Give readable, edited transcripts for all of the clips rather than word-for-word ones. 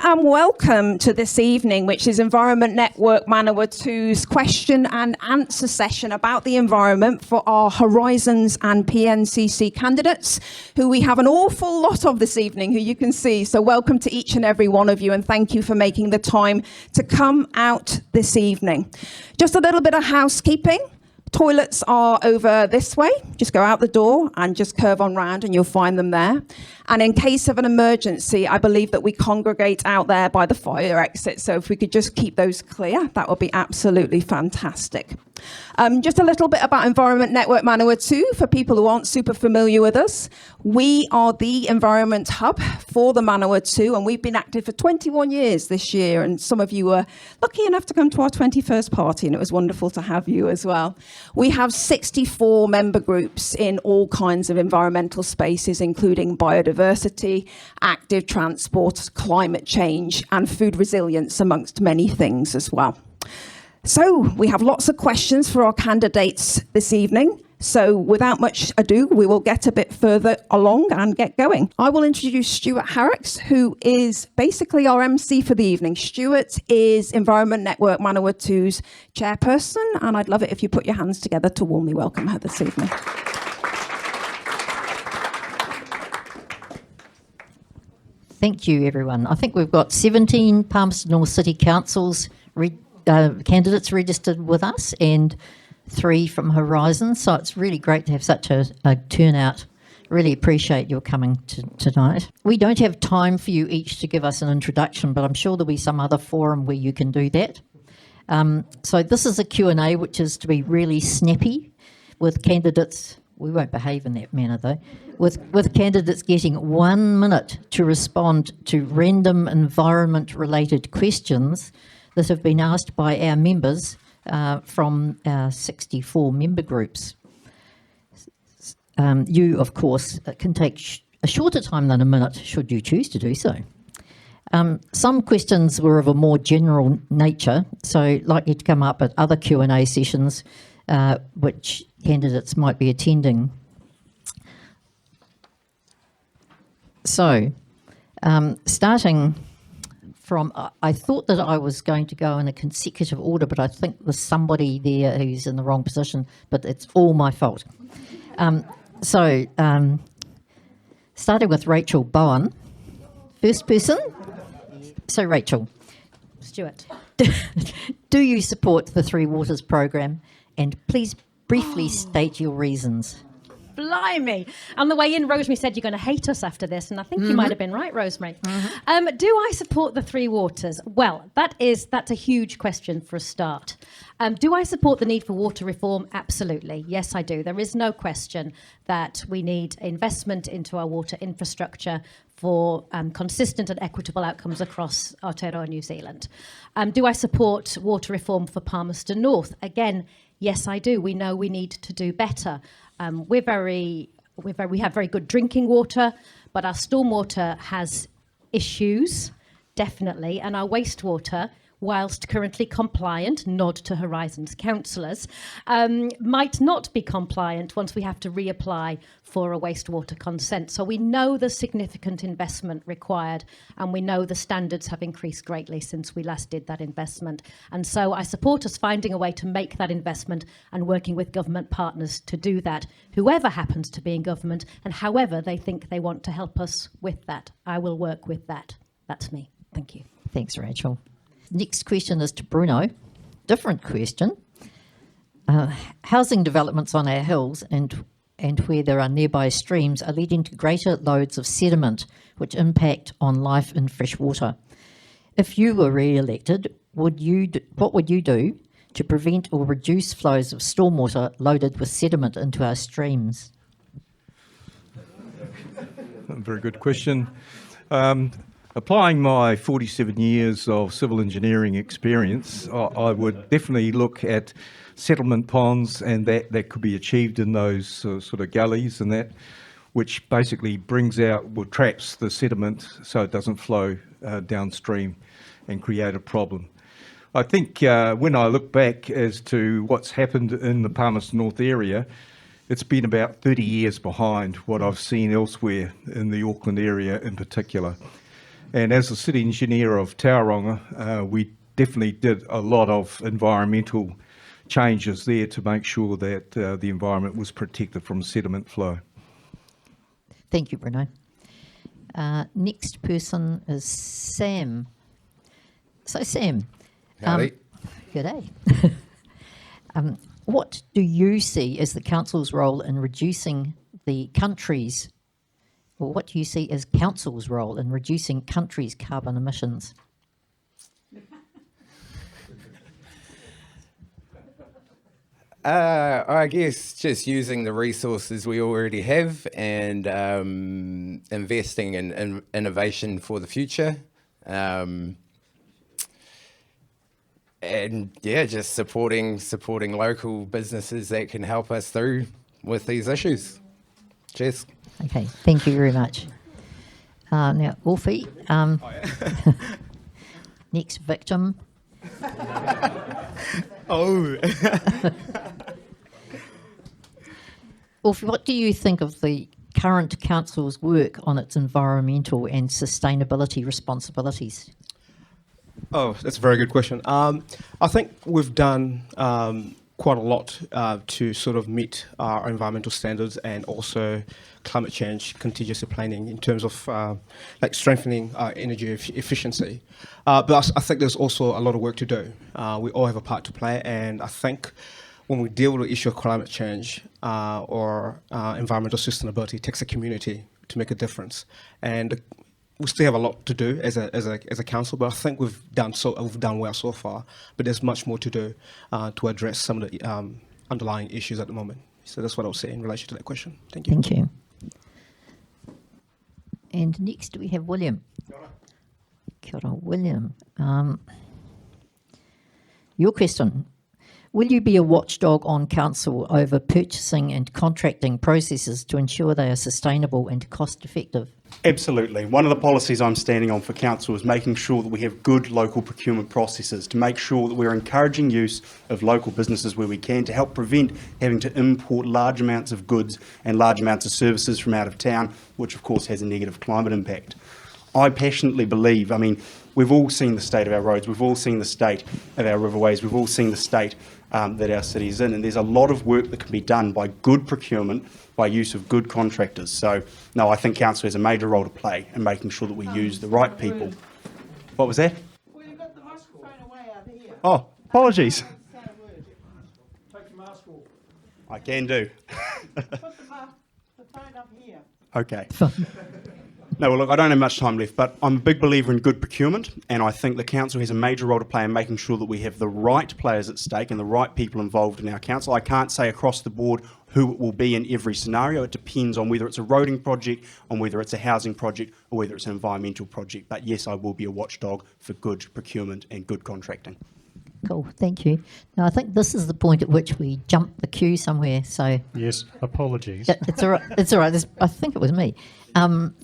and welcome to this evening, which is Environment Network Manawatū's question and answer session about the environment for our Horizons and PNCC candidates, who we have an awful lot of this evening, who you can see. So welcome to each and every one of you, and thank you for making the time to come out this evening. Just a little bit of housekeeping. Toilets are over this way. Just go out the door and just curve on round and you'll find them there. And in case of an emergency, I believe that we congregate out there by the fire exit. So if we could just keep those clear, that would be absolutely fantastic. Just a little bit about Environment Network Manawatū for people who aren't super familiar with us. We are the environment hub for the Manawatū, and we've been active for 21 years this year. And some of you were lucky enough to come to our 21st party, and it was wonderful to have you as well. We have 64 member groups in all kinds of environmental spaces, including biodiversity, active transport, climate change, and food resilience, amongst many things as well. So we have lots of questions for our candidates this evening. So without much ado, we will get a bit further along and get going. I will introduce Stuart Harricks, who is basically our MC for the evening. Stuart is Environment Network Manawatū's chairperson, and I'd love it if you put your hands together to warmly welcome her this evening. Thank you, everyone. I think we've got 17 Palmerston North City Councils candidates registered with us and 3 from Horizons, so it's really great to have such a turnout. Really appreciate your coming tonight. We don't have time for you each to give us an introduction, but I'm sure there'll be some other forum where you can do that. So this is a Q&A, which is to be really snappy with candidates. We won't behave in that manner though. With candidates getting 1 minute to respond to random environment-related questions that have been asked by our members from our 64 member groups. You, of course, can take a shorter time than a minute should you choose to do so. Some questions were of a more general nature, so likely to come up at other Q&A sessions which candidates might be attending. So, starting from, I thought that I was going to go in a consecutive order, but I think there's somebody there who's in the wrong position, but it's all my fault. Starting with Rachel Bowen. First person. So Rachel. Stuart. Do you support the Three Waters program? And please briefly state your reasons. Blimey. On the way in, Rosemary said you're going to hate us after this, and I think you might have been right, Rosemary. Do I support the Three Waters? Well, that's a huge question for a start. Do I support the need for water reform? Absolutely. Yes, I do. There is no question that we need investment into our water infrastructure for consistent and equitable outcomes across Aotearoa New Zealand. Do I support water reform for Palmerston North? Again, yes, I do. We know we need to do better. We have very good drinking water, but our stormwater has issues, definitely, and our wastewater, whilst currently compliant, nod to Horizons councillors, might not be compliant once we have to reapply for a wastewater consent. So we know there's significant investment required, and we know the standards have increased greatly since we last did that investment. And so I support us finding a way to make that investment and working with government partners to do that, whoever happens to be in government and however they think they want to help us with that. I will work with that. That's me. Thank you. Thanks, Rachel. Next question is to Bruno. Different question. Housing developments on our hills and where there are nearby streams are leading to greater loads of sediment, which impact on life in fresh water. If you were re-elected, what would you do to prevent or reduce flows of stormwater loaded with sediment into our streams? Very good question. Applying my 47 years of civil engineering experience, I would definitely look at settlement ponds, and that could be achieved in those sort of gullies and that, which basically brings out, well, traps the sediment so it doesn't flow downstream and create a problem. I think when I look back as to what's happened in the Palmerston North area, it's been about 30 years behind what I've seen elsewhere in the Auckland area in particular. And as the city engineer of Tauranga, we definitely did a lot of environmental changes there to make sure that the environment was protected from sediment flow. Thank you, Bruno. Next person is Sam. So, Sam. Howdy. Good day. What do you see as the council's role in reducing the country's, or what do you see as council's role in reducing country's carbon emissions? I guess just using the resources we already have and investing in innovation for the future. And yeah, just supporting local businesses that can help us through with these issues. Cheers. Okay, thank you very much. Now, Orphee, next victim. Oh. Orphee, what do you think of the current council's work on its environmental and sustainability responsibilities? Oh, that's a very good question. I think we've done quite a lot to sort of meet our environmental standards and also climate change contingency planning in terms of like strengthening our energy efficiency. But I think there's also a lot of work to do. We all have a part to play, and I think when we deal with the issue of climate change or environmental sustainability, it takes a community to make a difference. And we still have a lot to do as a council, but I think we've done well so far. But there's much more to do to address some of the underlying issues at the moment. So that's what I would say in relation to that question. Thank you. Thank you. And next we have William. Kia ora, William. Your question. Will you be a watchdog on council over purchasing and contracting processes to ensure they are sustainable and cost effective? Absolutely. One of the policies I'm standing on for council is making sure that we have good local procurement processes to make sure that we're encouraging use of local businesses where we can to help prevent having to import large amounts of goods and large amounts of services from out of town, which of course has a negative climate impact. I passionately believe, I mean, we've all seen the state of our roads, we've all seen the state of our riverways, we've all seen the state that our city's in, and there's a lot of work that can be done by good procurement, by use of good contractors. So, no, I think council has a major role to play in making sure that we use the right people. What was that? Well, you've got the microphone away out here. Oh, apologies. Say a word. Take your mask off. I can do. Put the phone up here. Okay. No, well, look, I don't have much time left, but I'm a big believer in good procurement, and I think the council has a major role to play in making sure that we have the right players at stake and the right people involved in our council. I can't say across the board who it will be in every scenario. It depends on whether it's a roading project, on whether it's a housing project, or whether it's an environmental project. But yes, I will be a watchdog for good procurement and good contracting. Cool, thank you. Now, I think this is the point at which we jump the queue somewhere, so... Yes, apologies. It's all right, it's all right. I think it was me.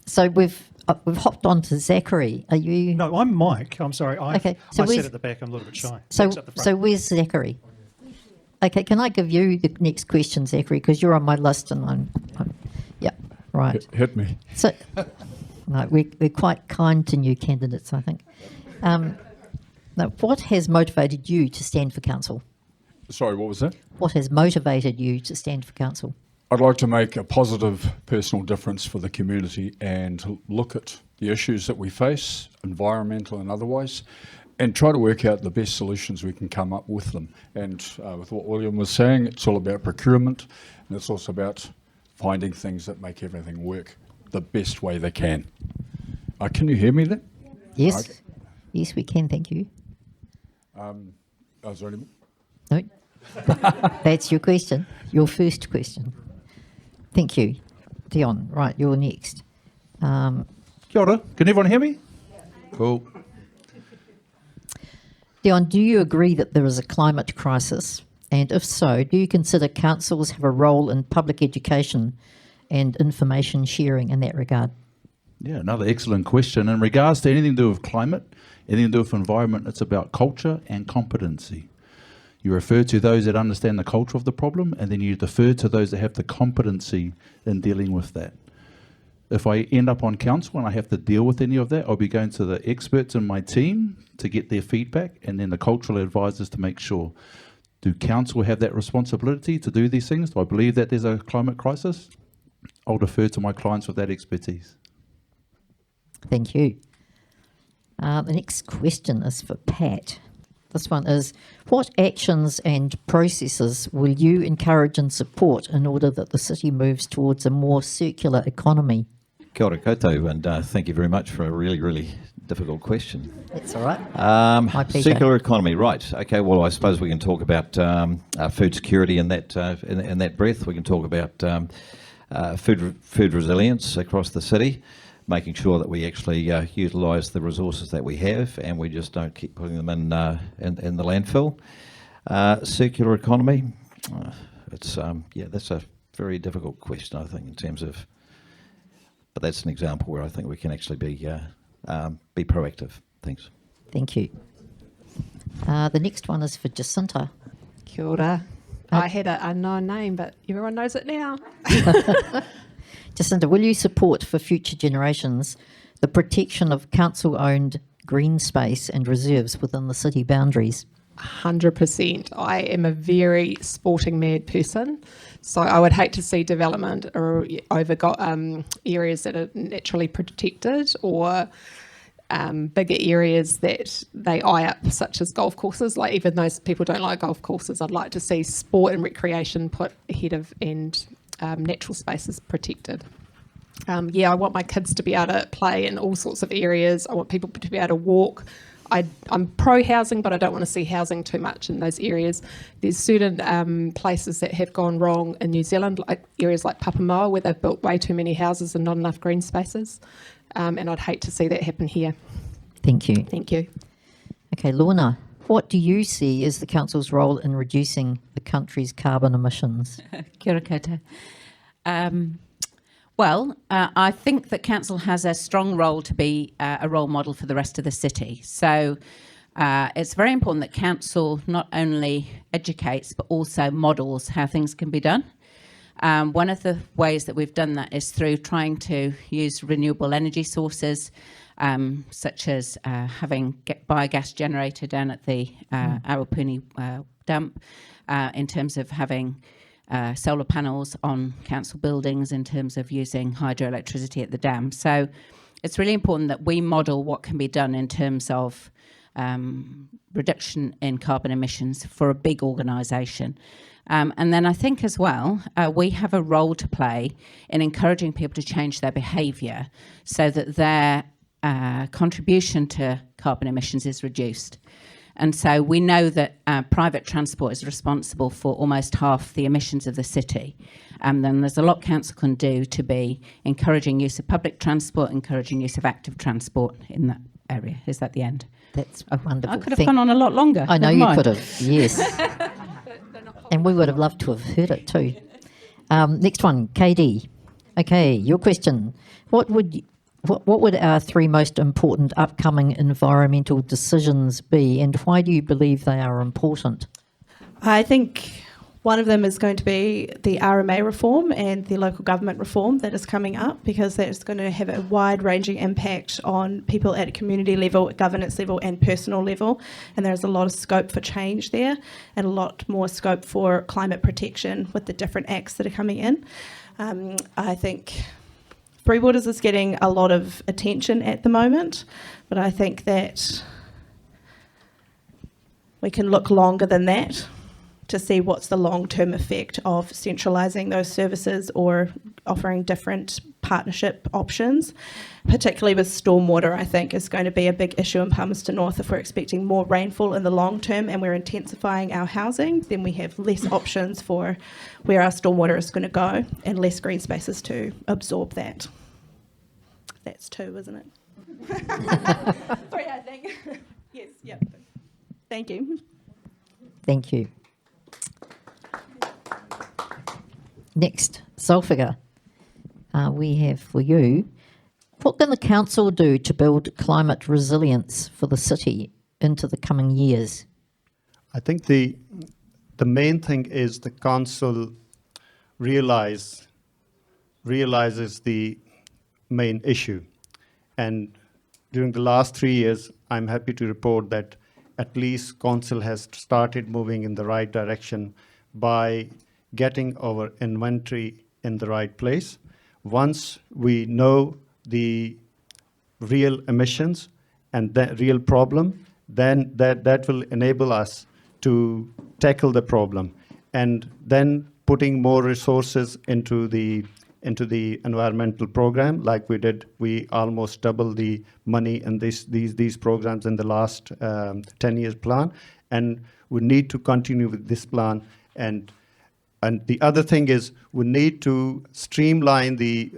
So we've hopped on to Zachary. Are you... No, I'm Mike. I'm sorry. Okay, so I where's- sit at the back. I'm a little bit shy. So, Mike's up the front. so where's Zachary? Okay, can I give you the next question, Zachary, because you're on my list and I'm yeah, right. Hit me. So, no, we're quite kind to new candidates, I think. Now, what has motivated you to stand for council? Sorry, what was that? What has motivated you to stand for council? I'd like to make a positive personal difference for the community and look at the issues that we face, environmental and otherwise, and try to work out the best solutions we can come up with them. And with what William was saying, it's all about procurement, and it's also about finding things that make everything work the best way they can. Can you hear me there? Yes, Okay. yes, we can, thank you. Is there any... No, that's your question, your first question. Thank you. Dion, right, you're next. Kia ora. Can everyone hear me? Cool. Dion, do you agree that there is a climate crisis? And if so, do you consider councils have a role in public education and information sharing in that regard? Yeah, another excellent question. In regards to anything to do with climate, anything to do with environment, it's about culture and competency. You refer to those that understand the culture of the problem, and then you defer to those that have the competency in dealing with that. if I end up on council and I have to deal with any of that, I'll be going to the experts in my team to get their feedback, and then the cultural advisors to make sure, do council have that responsibility to do these things? Do I believe that there's a climate crisis? I'll defer to my clients with that expertise. Thank you. The next question is for Pat. This one is, what actions and processes will you encourage and support in order that the city moves towards a more circular economy? Kia ora koutou, and thank you very much for a really, really difficult question. That's all right. My pleasure. Circular economy, right. Okay, well, I suppose we can talk about food security in that breath. We can talk about food resilience across the city, making sure that we actually utilise the resources that we have and we just don't keep putting them in the landfill. Circular economy, that's a very difficult question, I think, in terms of, but that's an example where I think we can actually be proactive. Thanks. Thank you. The next one is for Jacinta. Kia ora. I had an unknown name, but everyone knows it now. Jacinta, will you support for future generations the protection of council-owned green space and reserves within the city boundaries? 100%. I am a very sporting mad person, so I would hate to see development or areas that are naturally protected, or bigger areas that they eye up, such as golf courses. Like, even those people don't like golf courses, I'd like to see sport and recreation put ahead of, and natural spaces protected. I want my kids to be able to play in all sorts of areas. I want people to be able to walk. I'm pro-housing, but I don't want to see housing too much in those areas. There's certain places that have gone wrong in New Zealand, like areas like Papamoa, where they've built way too many houses and not enough green spaces. And I'd hate to see that happen here. Thank you. Thank you. Okay, Lorna, what do you see as the council's role in reducing the country's carbon emissions? Kia ora koutou. I think that council has a strong role to be a role model for the rest of the city. So it's very important that council not only educates but also models how things can be done. One of the ways that we've done that is through trying to use renewable energy sources, such as having biogas generator down at the Awapuni dump, in terms of having solar panels on council buildings, in terms of using hydroelectricity at the dam. So it's really important that we model what can be done in terms of reduction in carbon emissions for a big organisation. And then I think as well, we have a role to play in encouraging people to change their behaviour so that their contribution to carbon emissions is reduced. And so we know that private transport is responsible for almost half the emissions of the city. And then there's a lot council can do to be encouraging use of public transport, encouraging use of active transport in that area. Is that the end? That's wonderful. I could have gone on a lot longer. I know you could have, yes. And we would have loved to have heard it too. Next one, Kaydee. Okay, your question. What would our three most important upcoming environmental decisions be, and why do you believe they are important? I think one of them is going to be the RMA reform and the local government reform that is coming up, because that's going to have a wide-ranging impact on people at a community level, governance level and personal level, and there's a lot of scope for change there and a lot more scope for climate protection with the different acts that are coming in. I think Three Waters is getting a lot of attention at the moment, but I think that we can look longer than that to see what's the long-term effect of centralising those services or offering different partnership options. Particularly with stormwater, I think is going to be a big issue in Palmerston North. If we're expecting more rainfall in the long term and we're intensifying our housing, then we have less options for where our stormwater is going to go and less green spaces to absorb that. That's two, isn't it? Three, I think. Yes, yeah. Thank you. Thank you. Next, Zulfiqar. We have for you, what can the council do to build climate resilience for the city into the coming years? I think the main thing is the council realizes the main issue. And during the last 3 years, I'm happy to report that at least council has started moving in the right direction by getting our inventory in the right place. Once we know the real emissions and the real problem, then that will enable us to tackle the problem. And then putting more resources into the environmental program, like we did. We almost doubled the money in these programs in the last 10 years plan, and we need to continue with this plan. And the other thing is we need to streamline the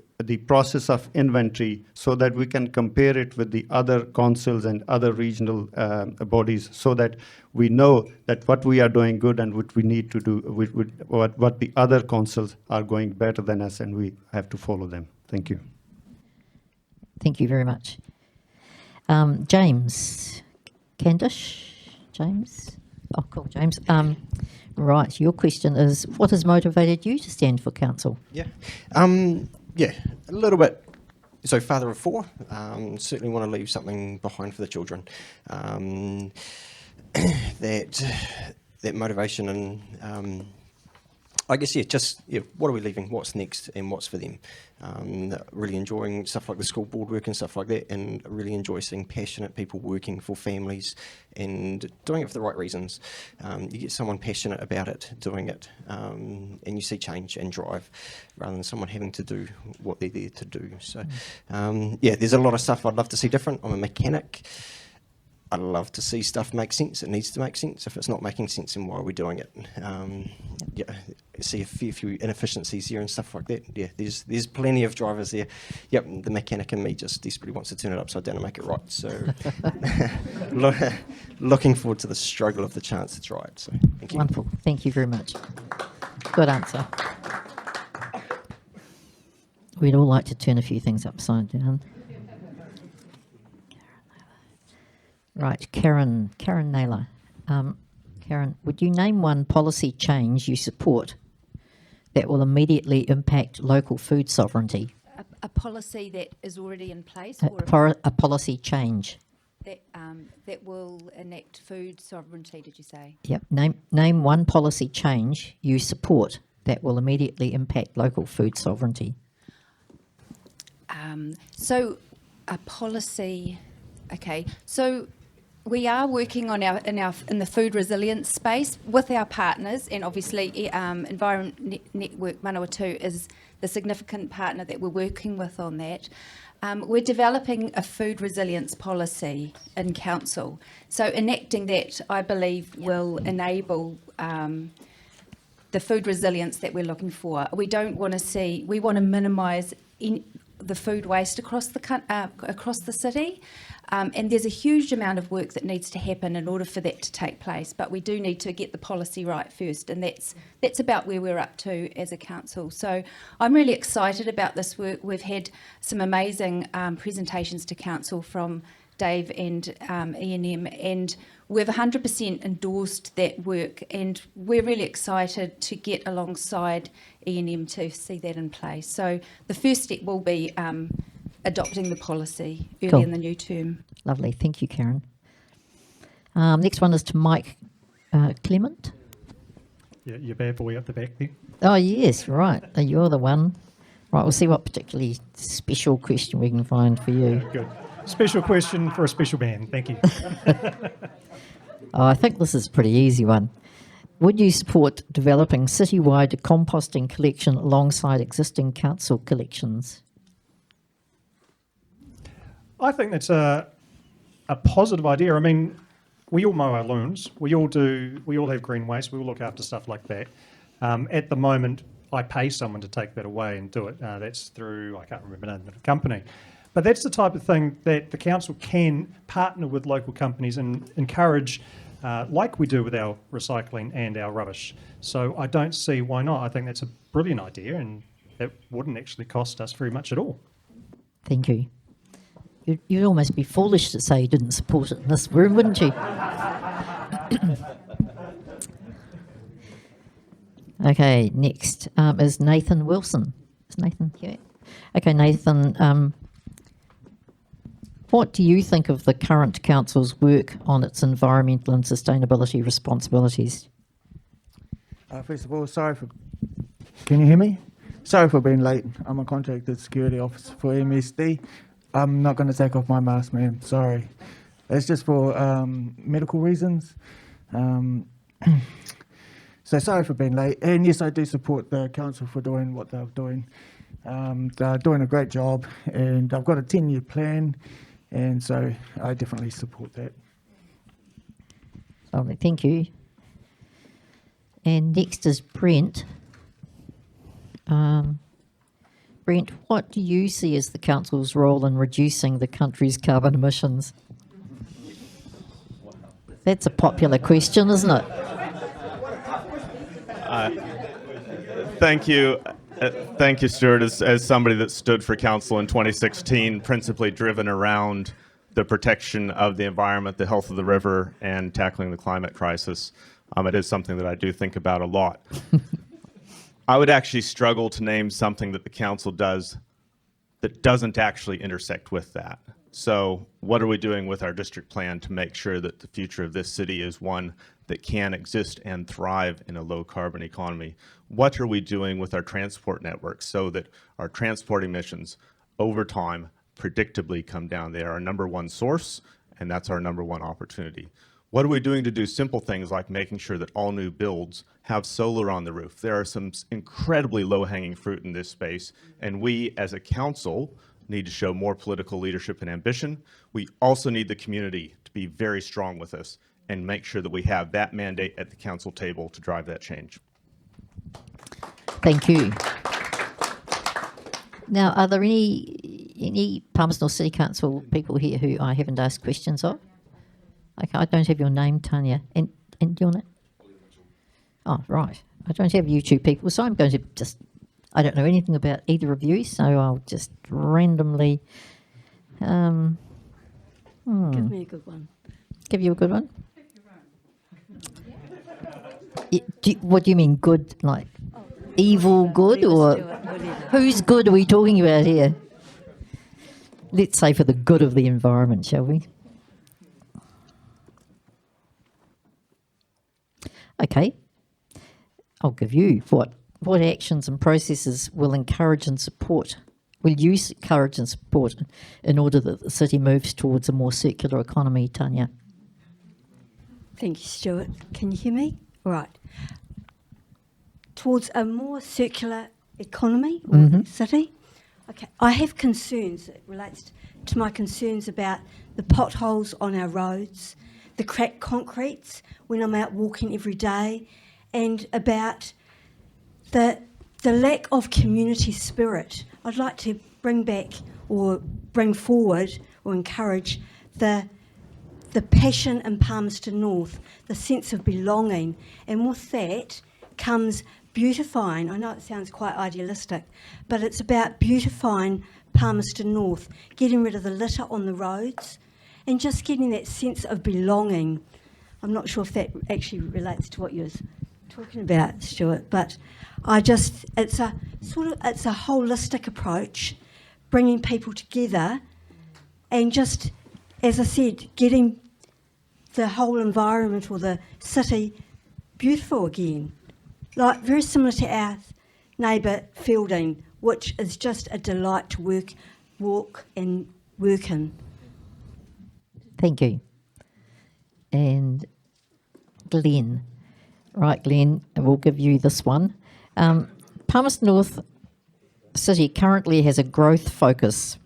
process of inventory so that we can compare it with the other councils and other regional bodies, so that we know that what we are doing good and what we need to do, what the other councils are going better than us, and we have to follow them. Thank you. Thank you very much. James. Candish? James? Oh, cool, James. Right, your question is, what has motivated you to stand for council? Yeah, a little bit. So, father of 4, certainly want to leave something behind for the children. That motivation and I guess, what are we leaving? What's next and what's for them? Really enjoying stuff like the school board work and stuff like that, and really enjoy seeing passionate people working for families and doing it for the right reasons. You get someone passionate about it, doing it, and you see change and drive rather than someone having to do what they're there to do. So, there's a lot of stuff I'd love to see different. I'm a mechanic. I'd love to see stuff make sense. It needs to make sense. If it's not making sense, then why are we doing it? See a few inefficiencies here and stuff like that. Yeah, there's plenty of drivers there. Yep, the mechanic in me just desperately wants to turn it upside down and make it right. So looking forward to the struggle of the chance it's right. So thank you. Wonderful. Thank you very much. Good answer. We'd all like to turn a few things upside down. Right, Karen Naylor. Karen, would you name one policy change you support that will immediately impact local food sovereignty? A policy that is already in place, or a policy change that will enact food sovereignty? Did you say? Yep. Name one policy change you support that will immediately impact local food sovereignty. So, a policy. Okay, so. We are working on in the food resilience space with our partners, and obviously Environment Network Manawatū is the significant partner that we're working with on that. We're developing a food resilience policy in council. So enacting that, I believe, will enable the food resilience that we're looking for. We want to minimise the food waste across the city. And there's a huge amount of work that needs to happen in order for that to take place, but we do need to get the policy right first, and that's about where we're up to as a council. So I'm really excited about this work. We've had some amazing presentations to council from Dave and ENM, and we've 100% endorsed that work, and we're really excited to get alongside ENM to see that in place. So the first step will be adopting the policy early in the new term. Lovely, thank you, Karen. Next one is to Mike Clement. Yeah, your bad boy up the back there. Oh yes, right. You're the one. Right, we'll see what particularly special question we can find for you. Yeah, good. Special question for a special man. Thank you. I think this is a pretty easy one. Would you support developing citywide composting collection alongside existing council collections? I think that's a positive idea. I mean, we all mow our lawns. We all have green waste. We all look after stuff like that. At the moment, I pay someone to take that away and do it. That's through, I can't remember the name of the company. But that's the type of thing that the council can partner with local companies and encourage, like we do with our recycling and our rubbish. So I don't see why not. I think that's a brilliant idea, and it wouldn't actually cost us very much at all. Thank you. You'd almost be foolish to say you didn't support it in this room, wouldn't you? Okay, next is Nathan Wilson. Is Nathan here? Okay, Nathan, what do you think of the current council's work on its environmental and sustainability responsibilities? First of all, can you hear me? Sorry for being late. I'm a contracted security officer for MSD. I'm not going to take off my mask, ma'am. Sorry. It's just for medical reasons. So sorry for being late. And yes, I do support the council for doing what they're doing. They're doing a great job, and I've got a 10-year plan, and so I definitely support that. Lovely, thank you. And next is Brent. Brent, what do you see as the council's role in reducing the country's carbon emissions? That's a popular question, isn't it? Thank you. Thank you, Stuart. As somebody that stood for council in 2016, principally driven around the protection of the environment, the health of the river, and tackling the climate crisis, it is something that I do think about a lot. I would actually struggle to name something that the council does that doesn't actually intersect with that. So what are we doing with our district plan to make sure that the future of this city is one that can exist and thrive in a low carbon economy? What are we doing with our transport network so that our transport emissions over time predictably come down? They are our number one source, and that's our number one opportunity. What are we doing to do simple things like making sure that all new builds have solar on the roof? There are some incredibly low-hanging fruit in this space, and we as a council need to show more political leadership and ambition. We also need the community to be very strong with us and make sure that we have that mandate at the council table to drive that change. Thank you. Now, are there any Palmerston North City Council people here who I haven't asked questions of? Okay, I don't have your name, Tania. And your name? Oh, right. I don't have you two people, so I'm going to just... I don't know anything about either of you, so I'll just randomly... Give me a good one. Give you a good one? What do you mean good? Like evil good, or whose good are we talking about here? Let's say for the good of the environment, shall we? Okay, I'll give you what actions and processes will encourage and support, will you encourage and support in order that the city moves towards a more circular economy, Tania? Thank you, Stuart. Can you hear me? Right. Towards a more circular economy or city? Okay. I have concerns. It relates to my concerns about the potholes on our roads, the cracked concretes when I'm out walking every day, and about the lack of community spirit. I'd like to bring back or bring forward or encourage the passion in Palmerston North, the sense of belonging, and with that comes beautifying. I know it sounds quite idealistic, but it's about beautifying Palmerston North, getting rid of the litter on the roads, and just getting that sense of belonging. I'm not sure if that actually relates to what you were talking about, Stuart, but it's a holistic approach, bringing people together, and just, as I said, getting the whole environment or the city beautiful again. Like very similar to our neighbour Fielding, which is just a delight to walk and work in. Thank you. And Glen. Right, Glen, we'll give you this one. Palmerston North City currently has a growth focus.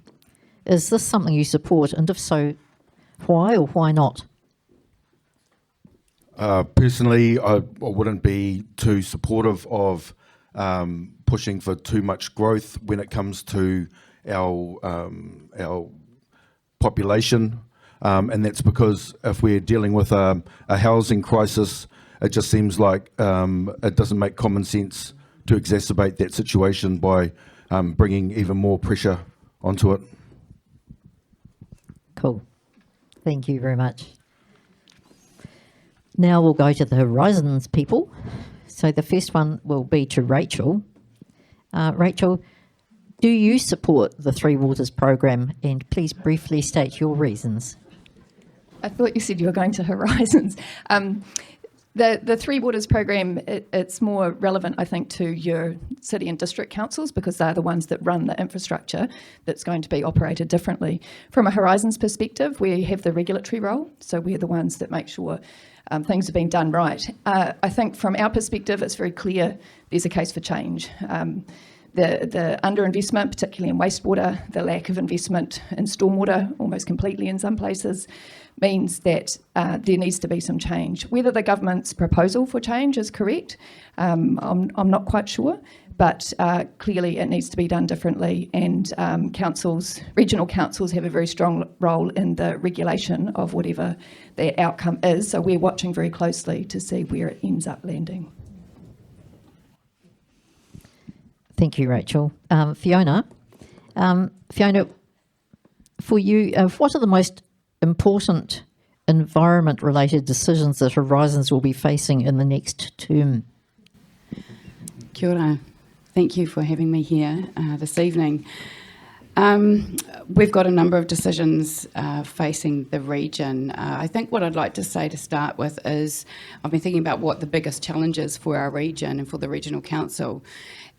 Is this something you support? And if so, why or why not? Personally, I wouldn't be too supportive of pushing for too much growth when it comes to our population, and that's because if we're dealing with a housing crisis, it just seems like it doesn't make common sense to exacerbate that situation by bringing even more pressure onto it. Cool. Thank you very much. Now we'll go to the Horizons people. So the first one will be to Rachel. Rachel, Do you support the Three Waters program? And please briefly state your reasons. I thought you said you were going to Horizons. The Three Waters program, it's more relevant, I think, to your city and district councils because they're the ones that run the infrastructure that's going to be operated differently. From a Horizons perspective, we have the regulatory role, so we're the ones that make sure things are being done right. I think from our perspective, it's very clear there's a case for change. The underinvestment, particularly in wastewater, the lack of investment in stormwater, almost completely in some places, means that there needs to be some change. Whether the government's proposal for change is correct, I'm not quite sure, but clearly it needs to be done differently, and regional councils have a very strong role in the regulation of whatever their outcome is, so we're watching very closely to see where it ends up landing. Thank you, Rachel. Fiona, for you, what are the most important environment-related decisions that Horizons will be facing in the next term? Kia ora. Thank you for having me here this evening. We've got a number of decisions facing the region. I think what I'd like to say to start with is I've been thinking about what the biggest challenges for our region and for the Regional Council.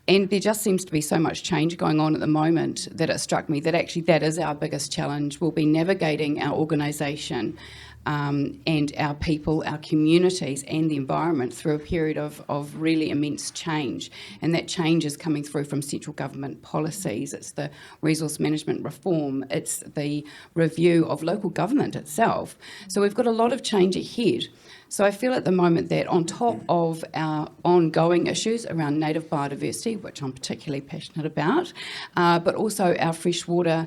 And there just seems to be so much change going on at the moment that it struck me that actually that is our biggest challenge. We'll be navigating our organisation and our people, our communities and the environment through a period of really immense change. And that change is coming through from central government policies. It's the resource management reform. It's the review of local government itself. So we've got a lot of change ahead. So I feel at the moment that on top of our ongoing issues around native biodiversity, which I'm particularly passionate about, but also our freshwater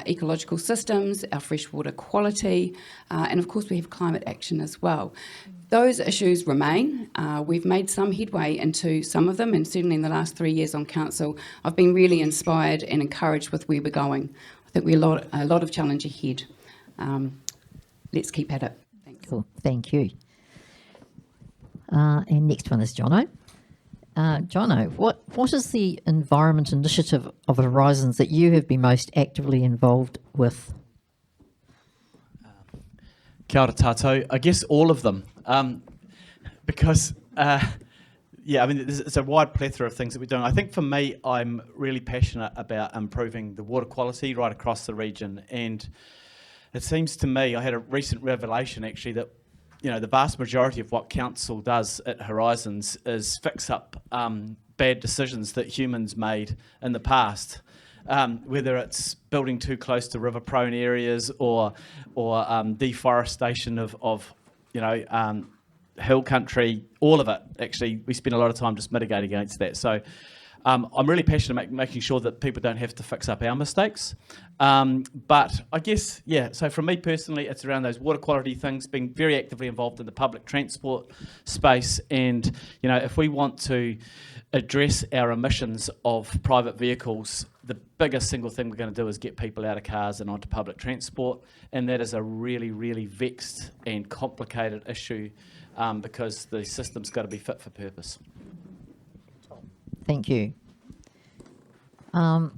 ecological systems, our freshwater quality, and of course we have climate action as well. Those issues remain. We've made some headway into some of them, and certainly in the last 3 years on council, I've been really inspired and encouraged with where we're going. I think we're a lot of challenge ahead. Let's keep at it. Thanks. Cool. Thank you. And next one is Jono. Jono, what is the environment initiative of Horizons that you have been most actively involved with? Kia ora tātou. I guess all of them, because there's a wide plethora of things that we're doing. I think for me, I'm really passionate about improving the water quality right across the region, and it seems to me, I had a recent revelation actually that the vast majority of what council does at Horizons is fix up bad decisions that humans made in the past, whether it's building too close to river-prone areas or deforestation of hill country. All of it, actually, we spend a lot of time just mitigating against that. So I'm really passionate about making sure that people don't have to fix up our mistakes. But I guess, so for me personally, it's around those water quality things, being very actively involved in the public transport space. And, if we want to address our emissions of private vehicles, the biggest single thing we're going to do is get people out of cars and onto public transport. And that is a really, really vexed and complicated issue because the system's got to be fit for purpose. Thank you. Now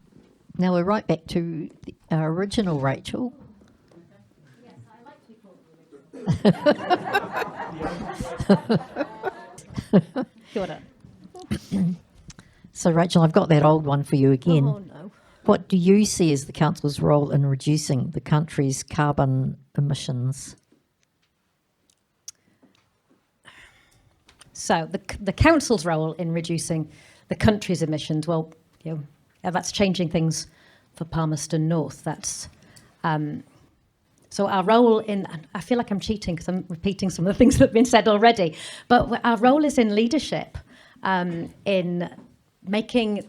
we're right back to our original Rachel. Yes, I like to be called. Kia ora. So Rachel, I've got that old one for you again. Oh, no. What do you see as the council's role in reducing the country's carbon emissions? So the council's role in reducing the country's emissions, that's changing things for Palmerston North. That's so our role in, I feel like I'm cheating because I'm repeating some of the things that have been said already, but our role is in leadership, in making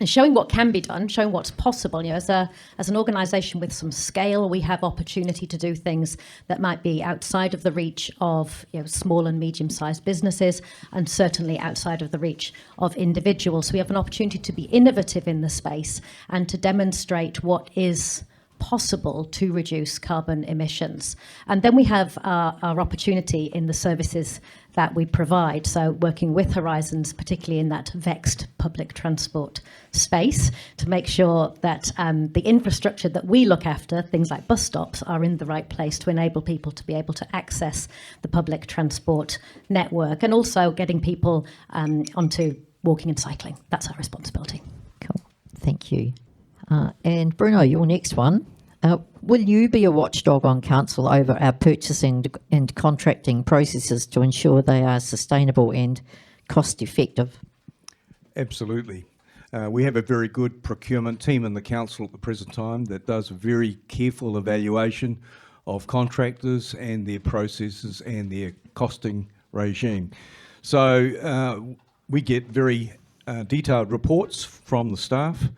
and showing what can be done, showing what's possible. As an organisation with some scale, we have opportunity to do things that might be outside of the reach of small and medium-sized businesses, and certainly outside of the reach of individuals. So we have an opportunity to be innovative in the space and to demonstrate what is possible to reduce carbon emissions. And then we have our opportunity in the services that we provide. So working with Horizons, particularly in that vexed public transport space, to make sure that the infrastructure that we look after, things like bus stops, are in the right place to enable people to be able to access the public transport network, and also getting people onto walking and cycling. That's our responsibility. Cool. Thank you. And Bruno, your next one. Will you be a watchdog on council over our purchasing and contracting processes to ensure they are sustainable and cost effective? Absolutely. We have a very good procurement team in the council at the present time that does a very careful evaluation of contractors and their processes and their costing regime. So we get very detailed reports from the staff,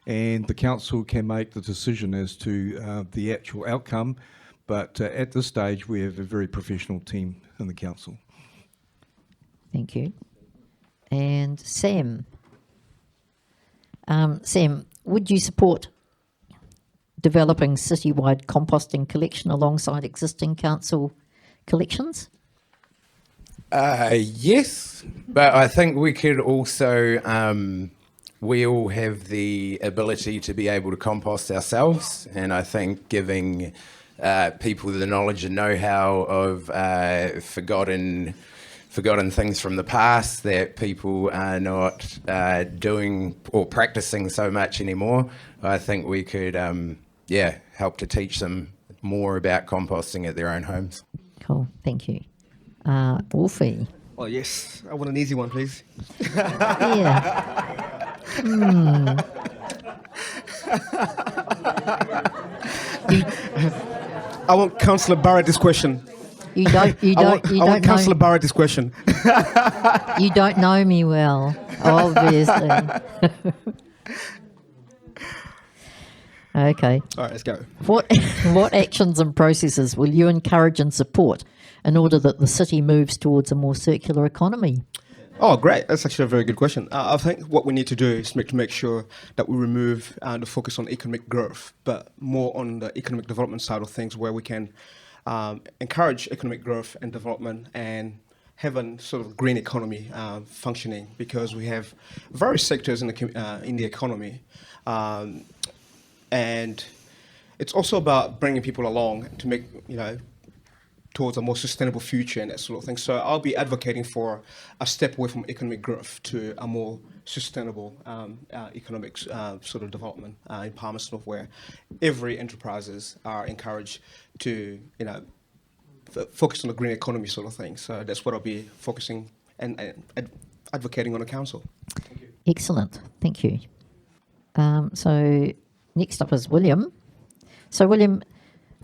and the council can make the decision as to the actual outcome. But at this stage, we have a very professional team in the council. Thank you. And Sam. Sam, would you support developing citywide composting collection alongside existing council collections? Yes, but I think we could also... we all have the ability to be able to compost ourselves, and I think giving people the knowledge and know-how of forgotten things from the past that people are not doing or practicing so much anymore, I think we could help to teach them more about composting at their own homes. Cool, thank you. Orphee. Oh yes, I want an easy one, please. Yeah. I want Councillor Barrett this question. I want Councillor Barrett this question. You don't know me well, obviously. Okay. All right, let's go. What actions and processes will you encourage and support in order that the city moves towards a more circular economy? Oh, great. That's actually a very good question. I think what we need to do is to make sure that we remove the focus on economic growth, but more on the economic development side of things, where we can encourage economic growth and development and have a sort of green economy functioning, because we have various sectors in the economy. And it's also about bringing people along to make, towards a more sustainable future and that sort of thing. So I'll be advocating for a step away from economic growth to a more sustainable economic sort of development in Palmerston North, where every enterprises are encouraged to, focus on the green economy sort of thing. So that's what I'll be focusing and advocating on the council. Thank you. Excellent, thank you. So next up is William. So William,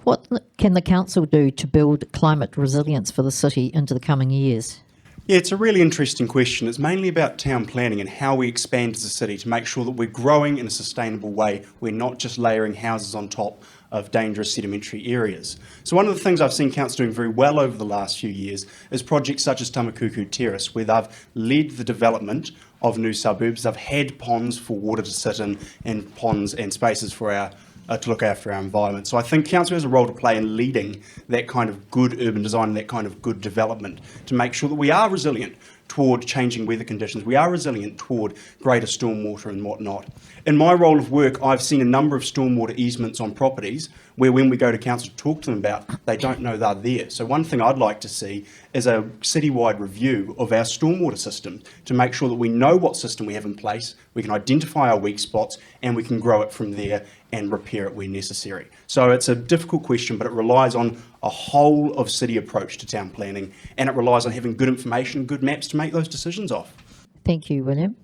what can the council do to build climate resilience for the city into the coming years? Yeah, it's a really interesting question. It's mainly about town planning and how we expand as a city to make sure that we're growing in a sustainable way. We're not just layering houses on top of dangerous sedimentary areas. So one of the things I've seen council doing very well over the last few years is projects such as Tamakuku Terrace, where they've led the development of new suburbs. They've had ponds for water to sit in and ponds and spaces for our to look after our environment. So I think council has a role to play in leading that kind of good urban design and that kind of good development to make sure that we are resilient toward changing weather conditions. We are resilient toward greater stormwater and whatnot. In my role of work, I've seen a number of stormwater easements on properties where when we go to council to talk to them about, they don't know they're there. So one thing I'd like to see is a citywide review of our stormwater system to make sure that we know what system we have in place, we can identify our weak spots, and we can grow it from there and repair it where necessary. So it's a difficult question, but it relies on a whole of city approach to town planning, and it relies on having good information, good maps to make those decisions off. Thank you, William.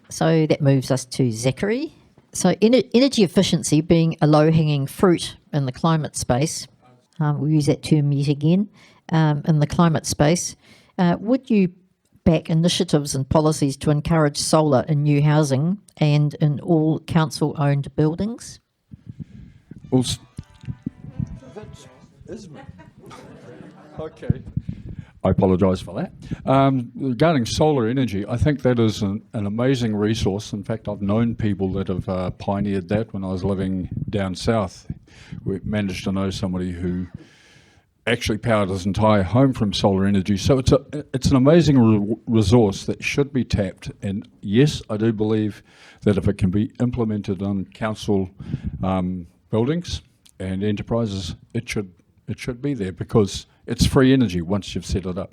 So that moves us to Zachary. So energy efficiency being a low-hanging fruit in the climate space, we'll use that term yet again, in the climate space, would you back initiatives and policies to encourage solar in new housing and in all council-owned buildings? Well, okay. I apologise for that. Regarding solar energy, I think that is an amazing resource. In fact, I've known people that have pioneered that when I was living down south. We managed to know somebody who actually powered his entire home from solar energy. So it's an amazing resource that should be tapped. And yes, I do believe that if it can be implemented on council buildings and enterprises, it should be there, because it's free energy once you've set it up.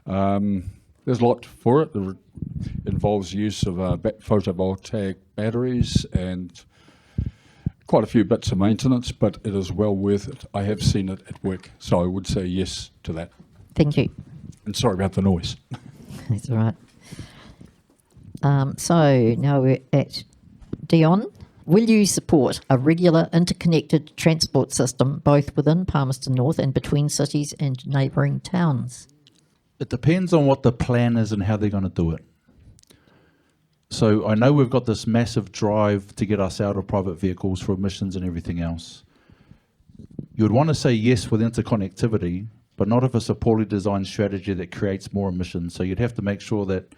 There's a lot for it. It involves use of photovoltaic batteries and quite a few bits of maintenance, but it is well worth it. I have seen it at work, so I would say yes to that. Thank you. And sorry about the noise. That's all right. So now we're at Dion. Will you support a regular interconnected transport system both within Palmerston North and between cities and neighbouring towns? It depends on what the plan is and how they're going to do it. So I know we've got this massive drive to get us out of private vehicles for emissions and everything else. You would want to say yes with interconnectivity, but not if it's a poorly designed strategy that creates more emissions. So you'd have to make sure that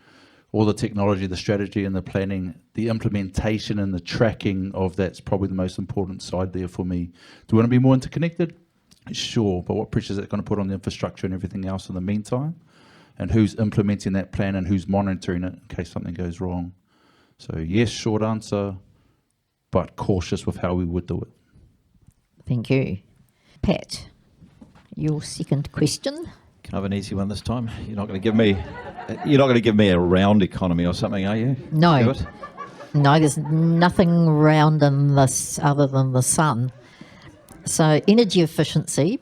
all the technology, the strategy and the planning, the implementation and the tracking of that's probably the most important side there for me. Do we want to be more interconnected? Sure, but what pressure is it going to put on the infrastructure and everything else in the meantime? And who's implementing that plan and who's monitoring it in case something goes wrong? So yes, short answer, but cautious with how we would do it. Thank you. Pat, your second question. Can I have an easy one this time? You're not going to give me a round economy or something, are you? No. Stuart? No, there's nothing round in this other than the sun. So energy efficiency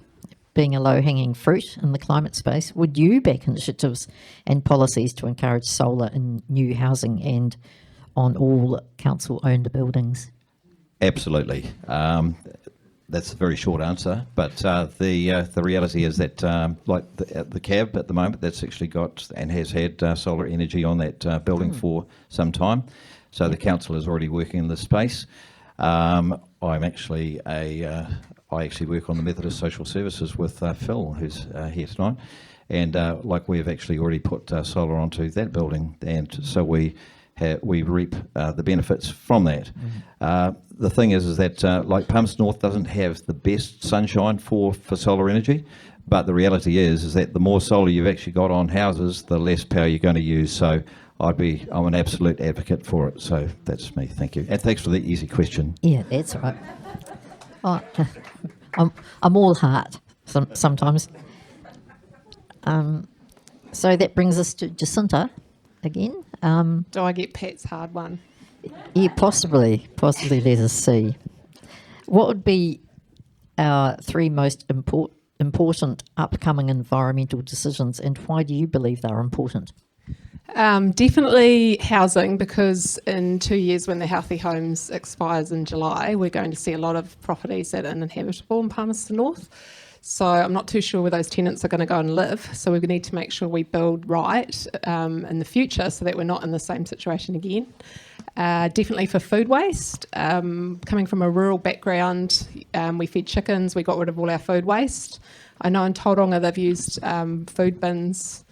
being a low-hanging fruit in the climate space, would you back initiatives and policies to encourage solar in new housing and on all council-owned buildings? Absolutely. That's a very short answer, but the reality is that, like the cab at the moment, that's actually got and has had solar energy on that building for some time. So the council is already working in this space. I actually work on the Methodist Social Services with Phil, who's here tonight, and we've actually already put solar onto that building, and so we reap the benefits from that. The thing is that Palmerston North doesn't have the best sunshine for solar energy, but the reality is that the more solar you've actually got on houses, the less power you're going to use. So I'm an absolute advocate for it. So that's me. Thank you, and thanks for the easy question. Yeah, that's right. Oh, I'm all heart sometimes. So that brings us to Jacinta again. Do I get Pat's hard one? Yeah, possibly. Let us see. What would be our three most important upcoming environmental decisions, and why do you believe they're important? Definitely housing, because in 2 years when the Healthy Homes expires in July, we're going to see a lot of properties that are uninhabitable in Palmerston North. So I'm not too sure where those tenants are going to go and live. So we need to make sure we build right in the future so that we're not in the same situation again. Definitely for food waste. Coming from a rural background, we fed chickens, we got rid of all our food waste. I know in Tauranga they've used food bins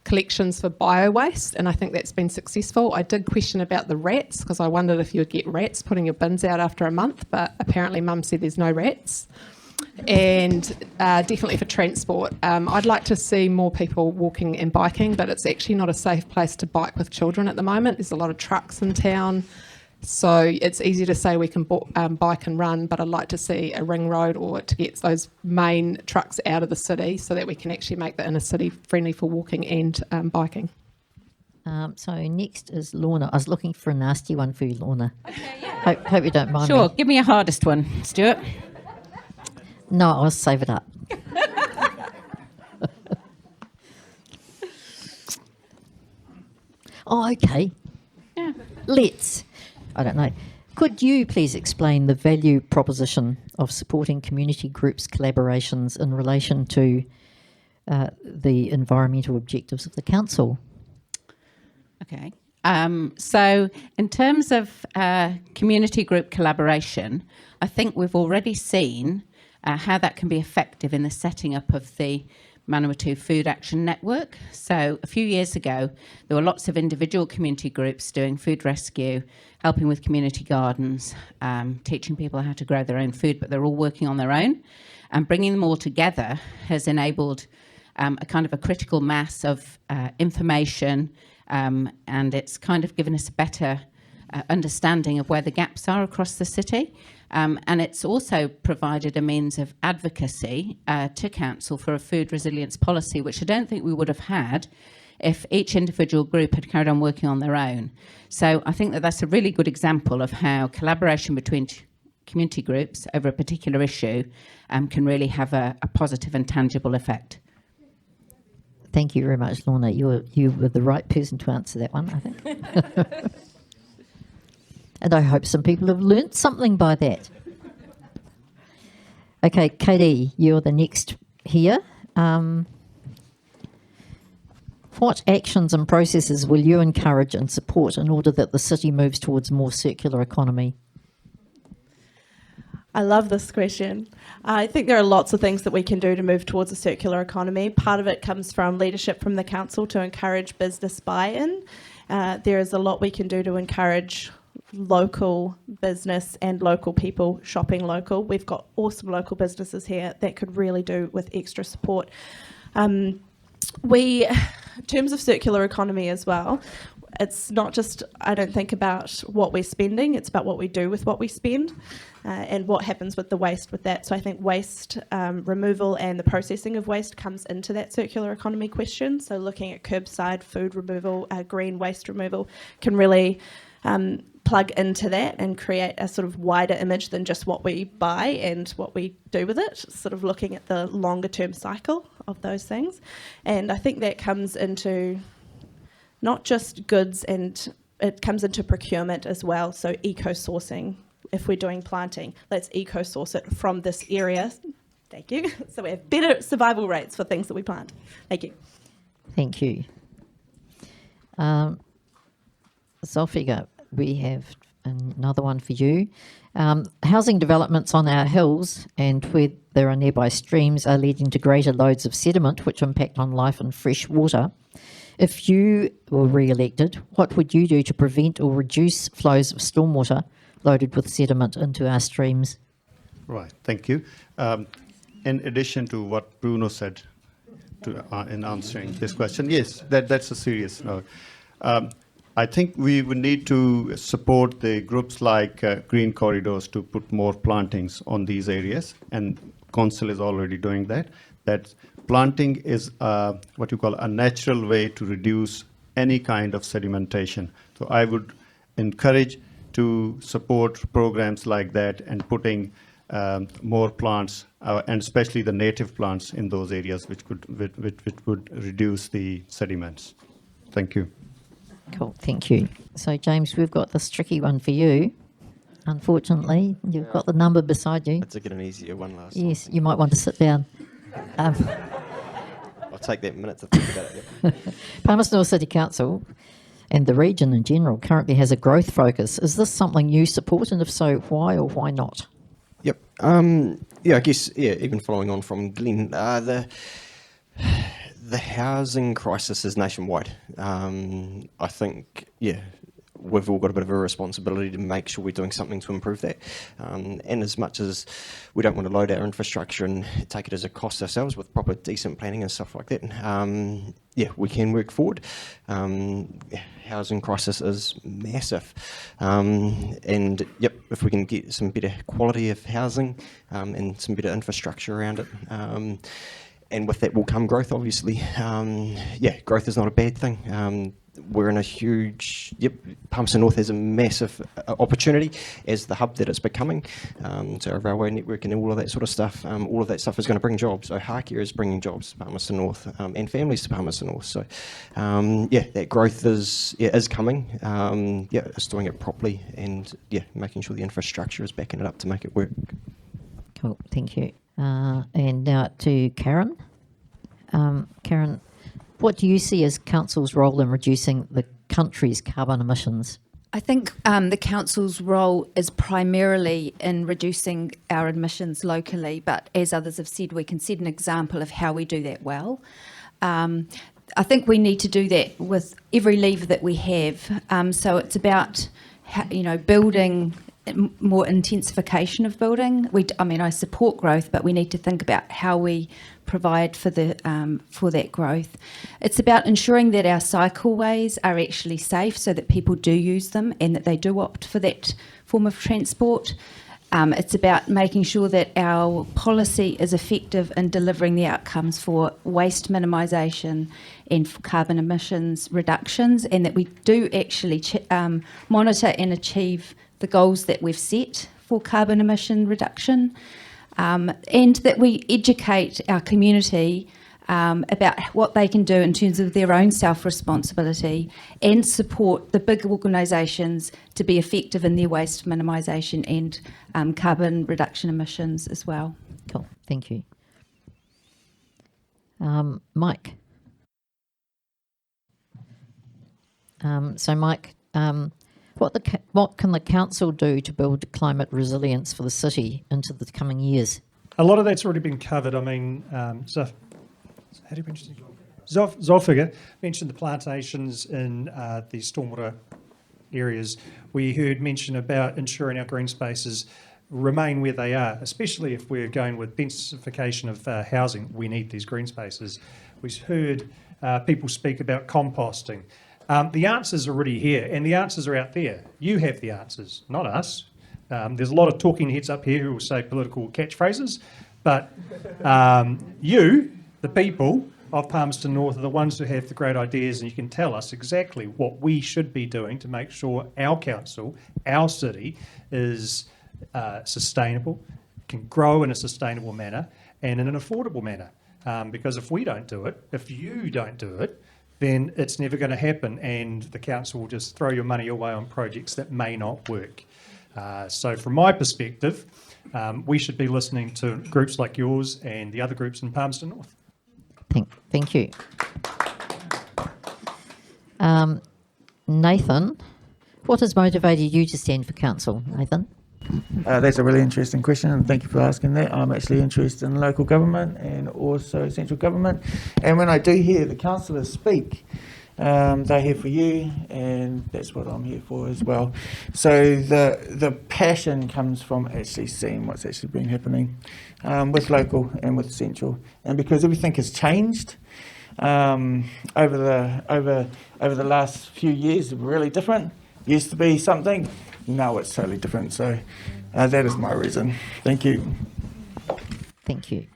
collections for bio-waste, and I think that's been successful. I did question about the rats, because I wondered if you would get rats putting your bins out after a month, but apparently Mum said there's no rats. And definitely for transport. I'd like to see more people walking and biking, but it's actually not a safe place to bike with children at the moment. There's a lot of trucks in town, so it's easy to say we can bike and run, but I'd like to see a ring road or to get those main trucks out of the city so that we can actually make the inner city friendly for walking and biking. So next is Lorna. I was looking for a nasty one for you, Lorna. Okay, yeah. Hope you don't mind. Sure, me. give me a hardest one, Stuart. No, I'll save it up. Oh, okay. Yeah. I don't know. Could you please explain the value proposition of supporting community groups' collaborations in relation to the environmental objectives of the council? Okay. So in terms of community group collaboration, I think we've already seen how that can be effective in the setting up of the Manawatū Food Action Network. So a few years ago, there were lots of individual community groups doing food rescue, helping with community gardens, teaching people how to grow their own food, but they're all working on their own. And bringing them all together has enabled a kind of a critical mass of information, and it's kind of given us a better understanding of where the gaps are across the city. And it's also provided a means of advocacy to council for a food resilience policy, which I don't think we would have had if each individual group had carried on working on their own. So I think that that's a really good example of how collaboration between community groups over a particular issue can really have a positive and tangible effect. Thank you very much, Lorna. You were the right person to answer that one, I think. And I hope some people have learnt something by that. Okay, Kaydee, you're the next here. What actions and processes will you encourage and support in order that the city moves towards a more circular economy? I love this question. I think there are lots of things that we can do to move towards a circular economy. Part of it comes from leadership from the council to encourage business buy-in. There is a lot we can do to encourage local business and local people shopping local. We've got awesome local businesses here that could really do with extra support. In terms of circular economy as well, it's not just, I don't think about what we're spending, it's about what we do with what we spend and what happens with the waste with that. So I think waste removal and the processing of waste comes into that circular economy question. So looking at curbside food removal, green waste removal can really plug into that and create a sort of wider image than just what we buy and what we do with it, sort of looking at the longer term cycle of those things. And I think that comes into not just goods, and it comes into procurement as well. So eco-sourcing, if we're doing planting, let's eco-source it from this area. Thank you. So we have better survival rates for things that we plant. Thank you. Thank you. Zulfiqar, we have another one for you. Housing developments on our hills and where there are nearby streams are leading to greater loads of sediment which impact on life and fresh water. If you were re-elected, what would you do to prevent or reduce flows of stormwater loaded with sediment into our streams? Right, thank you. In addition to what Bruno said in answering this question, yes, that's a serious note. I think we would need to support the groups like Green Corridors to put more plantings on these areas, and Council is already doing that. That planting is what you call a natural way to reduce any kind of sedimentation. So I would encourage to support programs like that and putting more plants, and especially the native plants in those areas, which would reduce the sediments. Thank you. Cool, thank you. So, James, we've got this tricky one for you. Unfortunately, you've got the number beside you. To get an easier one last Yes, time. you might want to sit down. I'll take that minute to think about it. Yep. Palmerston North City Council and the region in general currently has a growth focus. Is this something you support, and if so, why or why not? Yep. Yeah, I guess, even following on from Glen, the housing crisis is nationwide. I think, we've all got a bit of a responsibility to make sure we're doing something to improve that. And as much as we don't want to load our infrastructure and take it as a cost ourselves with proper decent planning and stuff like that, we can work forward. Housing crisis is massive. And if we can get some better quality of housing and some better infrastructure around it, and with that will come growth, obviously. Growth is not a bad thing. We're in a huge, Palmerston North has a massive opportunity as the hub that it's becoming. So our railway network and all of that sort of stuff, all of that stuff is going to bring jobs. So Harkia is bringing jobs to Palmerston North and families to Palmerston North. So that growth is coming. It's doing it properly and making sure the infrastructure is backing it up to make it work. Cool, thank you. And now to Karen. Karen, what do you see as Council's role in reducing the country's carbon emissions? I think the council's role is primarily in reducing our emissions locally, but as others have said, we can set an example of how we do that well. I think we need to do that with every lever that we have. So it's about building more intensification of building. I support growth, but we need to think about how we provide for that growth. It's about ensuring that our cycleways are actually safe so that people do use them and that they do opt for that form of transport. It's about making sure that our policy is effective in delivering the outcomes for waste minimisation and for carbon emissions reductions, and that we do actually monitor and achieve the goals that we've set for carbon emission reduction, and that we educate our community about what they can do in terms of their own self-responsibility and support the big organisations to be effective in their waste minimisation and carbon reduction emissions as well. Cool, thank you. Mike. Mike, what can the council do to build climate resilience for the city into the coming years? A lot of that's already been covered. Zulfiqar mentioned the plantations in the stormwater areas. We heard mention about ensuring our green spaces remain where they are, especially if we're going with densification of housing. We need these green spaces. We've heard people speak about composting. The answers are already here, and the answers are out there. You have the answers, not us. There's a lot of talking heads up here who will say political catchphrases, but you, the people of Palmerston North, are the ones who have the great ideas, and you can tell us exactly what we should be doing to make sure our council, our city, is sustainable, can grow in a sustainable manner and in an affordable manner. Because if we don't do it, if you don't do it, then it's never going to happen, and the council will just throw your money away on projects that may not work. So from my perspective, we should be listening to groups like yours and the other groups in Palmerston North. Thank you. Nathan, what has motivated you to stand for council, Nathan? That's a really interesting question, and thank you for asking that. I'm actually interested in local government and also central government. And when I do hear the councillors speak, they're here for you, and that's what I'm here for as well. So the passion comes from actually seeing what's actually been happening with local and with central, and because everything has changed over the last few years, really different. Used to be something, now it's totally different. So that is my reason. Thank you. Thank you.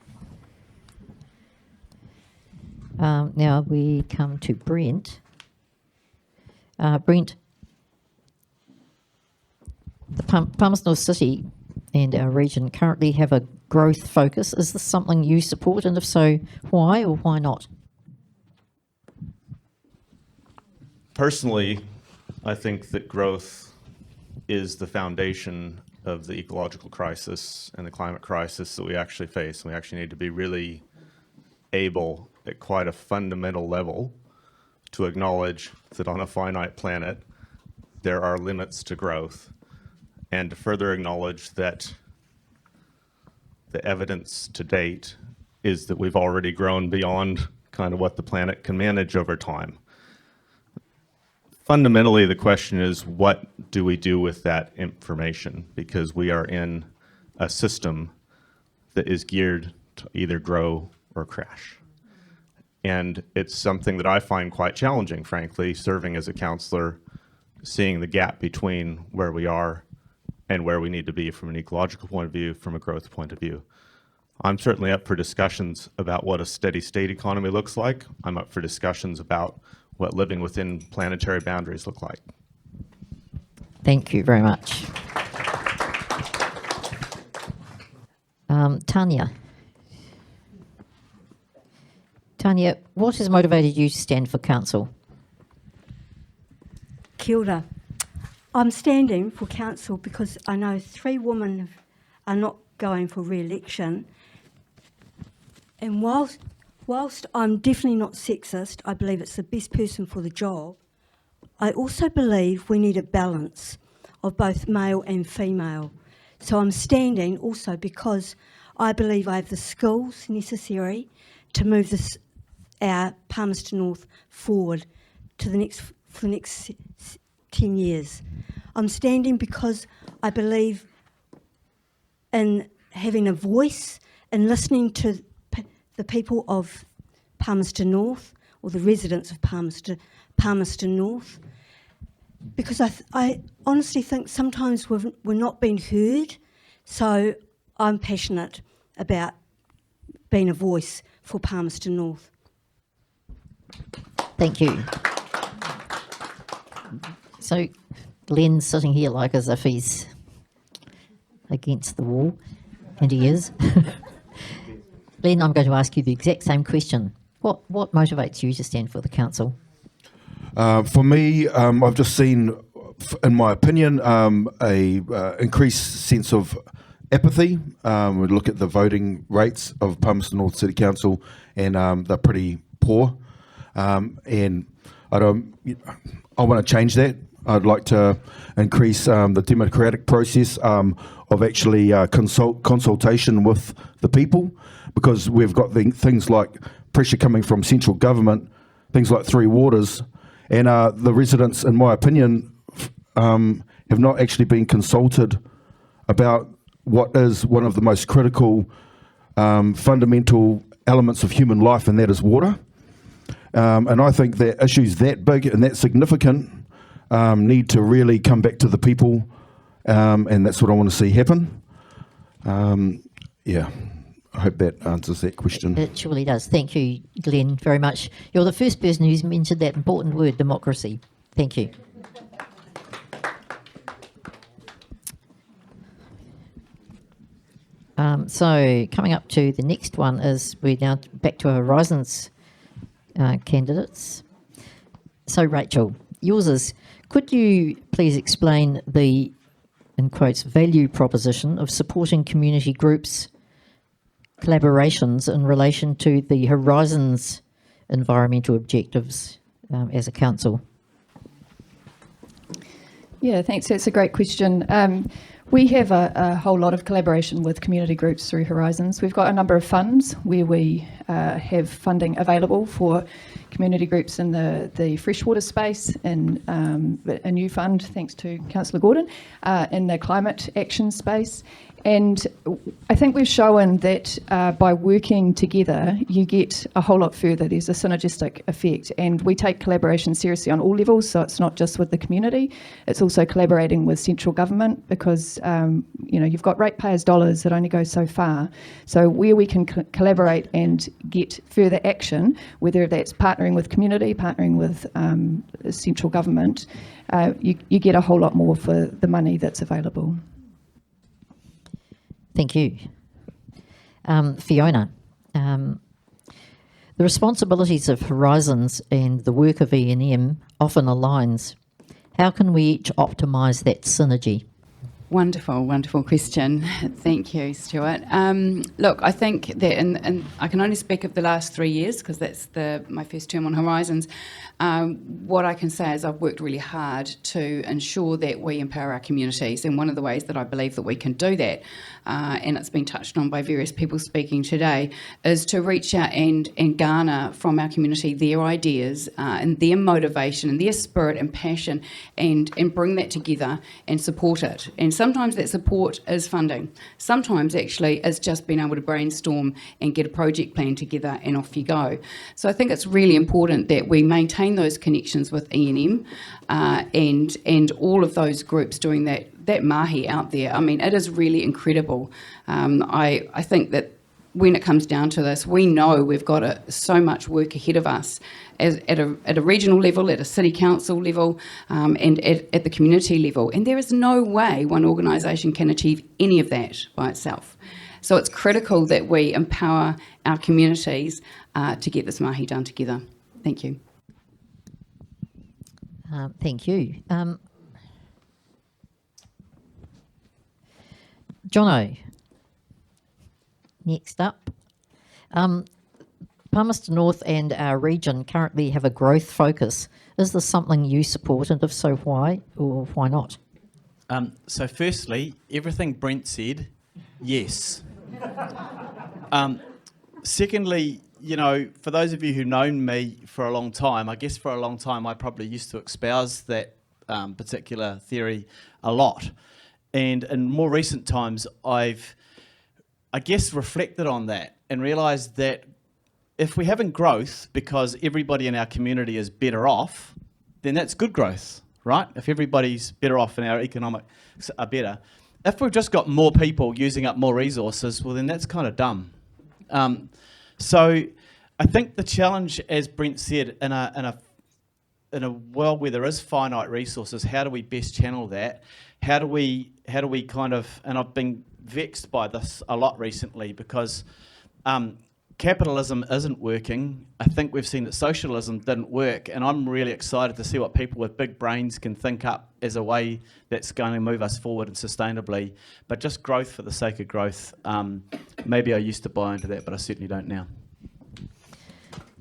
Now we come to Brent. Brent, the Palmerston North City and our region currently have a growth focus. Is this something you support, and if so, why or why not? Personally, I think that growth is the foundation of the ecological crisis and the climate crisis that we actually face. We actually need to be really able, at quite a fundamental level, to acknowledge that on a finite planet, there are limits to growth, and to further acknowledge that the evidence to date is that we've already grown beyond kind of what the planet can manage over time. Fundamentally, the question is, what do we do with that information? Because we are in a system that is geared to either grow or crash. And it's something that I find quite challenging, frankly, serving as a councillor, seeing the gap between where we are and where we need to be from an ecological point of view, from a growth point of view. I'm certainly up for discussions about what a steady state economy looks like. I'm up for discussions about what living within planetary boundaries look like. Thank you very much. Tania. Tania, what has motivated you to stand for council? Kia ora. I'm standing for council because I know 3 women are not going for re-election, and whilst I'm definitely not sexist, I believe it's the best person for the job, I also believe we need a balance of both male and female. So I'm standing also because I believe I have the skills necessary to move our Palmerston North forward to for the next 10 years. I'm standing because I believe in having a voice and listening to the people of Palmerston North, or the residents of Palmerston North, because I honestly think sometimes we're not being heard. So I'm passionate about being a voice for Palmerston North. Thank you. So Glen's sitting here like as if he's against the wall, and he is. Glen, I'm going to ask you the exact same question. What motivates you to stand for the council? For me, I've just seen, in my opinion, a increased sense of apathy. We look at the voting rates of Palmerston North City Council, and they're pretty poor. And I want to change that. I'd like to increase the democratic process of actually consultation with the people, because we've got things like pressure coming from central government, things like Three Waters, and the residents, in my opinion, have not actually been consulted about what is one of the most critical fundamental elements of human life, and that is water. And I think that issues that big and that significant need to really come back to the people, and that's what I want to see happen. Yeah, I hope that answers that question. It surely does. Thank you, Glen, very much. You're the first person who's mentioned that important word, democracy. Thank you. So coming up to the next one is we're now back to Horizons candidates. So Rachel, yours is, could you please explain the, in quotes, value proposition of supporting community groups' collaborations in relation to the Horizons environmental objectives as a council? Yeah, thanks. That's a great question. We have a whole lot of collaboration with community groups through Horizons. We've got a number of funds where we have funding available for community groups in the freshwater space, in a new fund, thanks to Councillor Gordon, in the climate action space. And I think we've shown that by working together, you get a whole lot further. There's a synergistic effect, and we take collaboration seriously on all levels. So it's not just with the community; it's also collaborating with central government, because you've got ratepayers' dollars that only go so far. So where we can collaborate and get further action, whether that's partnering with community, partnering with central government, you get a whole lot more for the money that's available. Thank you. Fiona, the responsibilities of Horizons and the work of ENM often aligns. How can we each optimise that synergy? Wonderful, wonderful question. Thank you, Stuart. Look, I think that, and I can only speak of the last 3 years because that's my first term on Horizons. What I can say is I've worked really hard to ensure that we empower our communities, and one of the ways that I believe that we can do that, and it's been touched on by various people speaking today, is to reach out and garner from our community their ideas and their motivation and their spirit and passion, and bring that together and support it. And sometimes that support is funding. Sometimes actually it's just being able to brainstorm and get a project plan together and off you go. So I think it's really important that we maintain those connections with ENM and all of those groups doing that mahi out there. I mean, it is really incredible. I think that when it comes down to this, we know we've got so much work ahead of us at a regional level, at a city council level, and at the community level. And there is no way one organisation can achieve any of that by itself. So it's critical that we empower our communities to get this mahi done together. Thank you. Thank you. Jono, next up. Palmerston North and our region currently have a growth focus. Is this something you support, and if so, why or why not? So firstly, everything Brent said, yes. Secondly, for those of you who've known me for a long time, I guess for a long time I probably used to espouse that particular theory a lot. And in more recent times, I've, I guess, reflected on that and realised that if we're having growth because everybody in our community is better off, then that's good growth, right? If everybody's better off and our economics are better. If we've just got more people using up more resources, well, then that's kind of dumb. So I think the challenge, as Brent said, in a world where there is finite resources, how do we best channel that? How do we kind of, and I've been vexed by this a lot recently because capitalism isn't working. I think we've seen that socialism didn't work, and I'm really excited to see what people with big brains can think up as a way that's going to move us forward and sustainably. But just growth for the sake of growth, maybe I used to buy into that, but I certainly don't now.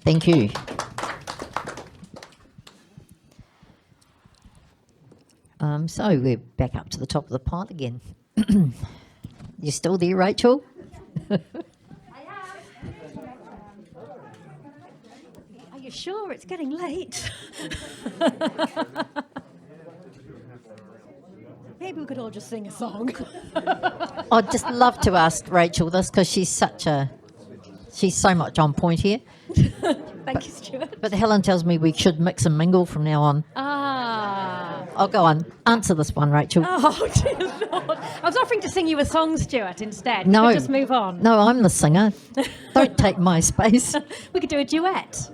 Thank you. So we're back up to the top of the pile again. You still there, Rachel? Are you sure? It's getting late. Maybe we could all just sing a song. I'd just love to ask Rachel this because she's so much on point here. Thank you, Stuart. But Helen tells me we should mix and mingle from now on. I'll go on. Answer this one, Rachel. Oh, dear Lord. I was offering to sing you a song, Stuart, instead. No. We could just move on. No, I'm the singer. Don't take my space. We could do a duet.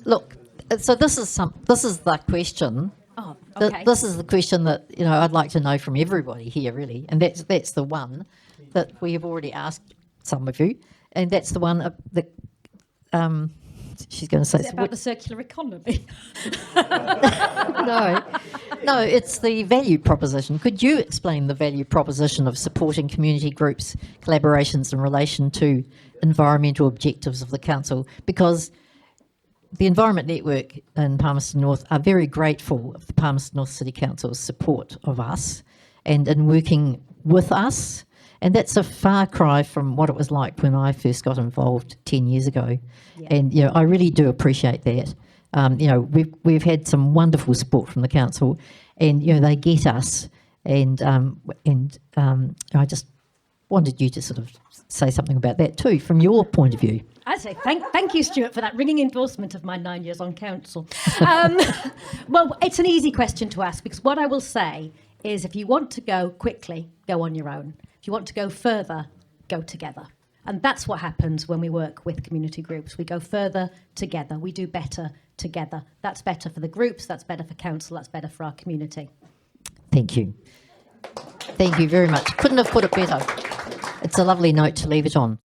Look, so this is the question. Oh, okay. This is the question that I'd like to know from everybody here, really, and that's the one that we have already asked some of you, and that's the one that she's going to say. Is it about the circular economy? No, it's the value proposition. Could you explain the value proposition of supporting community groups' collaborations in relation to environmental objectives of the council? Because the Environment Network in Palmerston North are very grateful of the Palmerston North City Council's support of us and in working with us. And that's a far cry from what it was like when I first got involved 10 years ago. Yeah. And I really do appreciate that. We've had some wonderful support from the council, and they get us. And I just wanted you to sort of say something about that too, from your point of view. I say thank you, Stuart, for that ringing endorsement of my 9 years on council. Well, it's an easy question to ask, because what I will say is if you want to go quickly, go on your own. If you want to go further, go together. And that's what happens when we work with community groups. We go further together. We do better together. That's better for the groups, that's better for council, that's better for our community. Thank you. Thank you very much. Couldn't have put it better. It's a lovely note to leave it on.